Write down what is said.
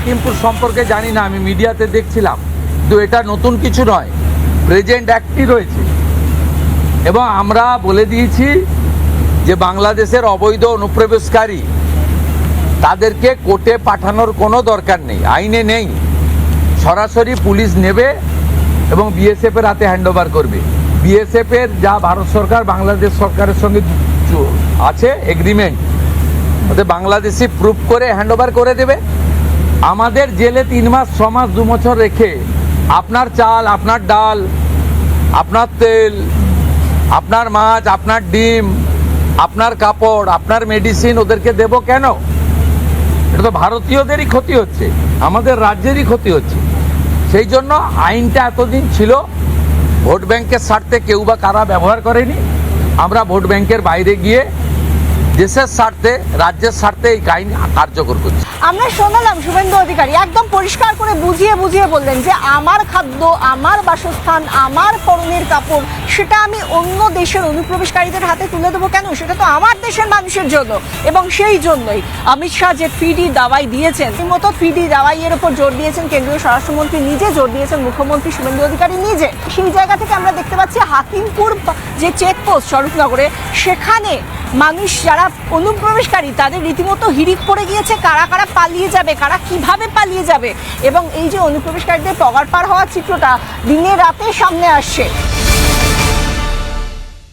হাকিমপুর সম্পর্কে জানি না, আমি মিডিয়াতে দেখছিলাম, কিন্তু এটা নতুন কিছু নয়, প্রেজেন্ট অ্যাক্টই রয়েছে। এবং আমরা বলে দিয়েছি যে বাংলাদেশের অবৈধ অনুপ্রবেশকারী তাদেরকে কোর্টে পাঠানোর কোনো দরকার নেই, আইনে নেই, সরাসরি পুলিশ নেবে এবং বিএসএফের হাতে হ্যান্ডওভার করবে। বিএসএফের যা ভারত সরকার বাংলাদেশ সরকারের সঙ্গে আছে এগ্রিমেন্ট, ওতে বাংলাদেশি প্রুফ করে হ্যান্ডওভার করে দেবে। আমাদের জেলে 3 মাস 6 মাস 2 বছর রেখে আপনার চাল, আপনার ডাল, আপনার তেল, আপনার মাছ, আপনার ডিম, আপনার কাপড়, আপনার মেডিসিন ওদেরকে দেব কেন? এটা তো ভারতীয়দেরই ক্ষতি হচ্ছে, আমাদের রাজ্যেরই ক্ষতি হচ্ছে। সেই জন্য আইনটা এতদিন ছিল ভোট ব্যাংকের স্বার্থে কেউ বা কারা ব্যবহার করেনি। আমরা ভোট ব্যাংকের বাইরে গিয়ে দেশের স্বার্থে, রাজ্যের স্বার্থে এই আইন কার্যকর করছি। আমরা শোনালাম শুভেন্দু অধিকারী একদম পরিষ্কার করে বুঝিয়ে বুঝিয়ে বললেন যে আমার খাদ্য, আমার বাসস্থান, আমার পরনের কাপড় সেটা আমি অন্য দেশের অনুপ্রবেশকারীদের হাতে তুলে দেবো কেন? সেটা তো আমার দেশের মানুষের জন্য। এবং সেই জন্যই অমিত শাহ যে 3D দাওয়াই দিয়েছেন, সেই মতো 3D দাওয়াইয়ের উপর জোর দিয়েছেন কেন্দ্রীয় স্বরাষ্ট্রমন্ত্রী নিজে, জোর দিয়েছেন মুখ্যমন্ত্রী শুভেন্দু অধিকারী নিজে। সেই জায়গা থেকে আমরা দেখতে পাচ্ছি হাকিমপুর যে চেকপোস্ট স্বরূপনগরে, সেখানে মানুষ যারা অনুপ্রবেশকারী তাদের রীতিমতো হিড়িক পড়ে গিয়েছে, কারা কারা পালিয়ে যাবে, কারা কিভাবে পালিয়ে যাবে। এবং এই যে অনুপ্রবেশকারীদের পগার পার হওয়ার চিত্রটা দিনে রাতে সামনে আসছে।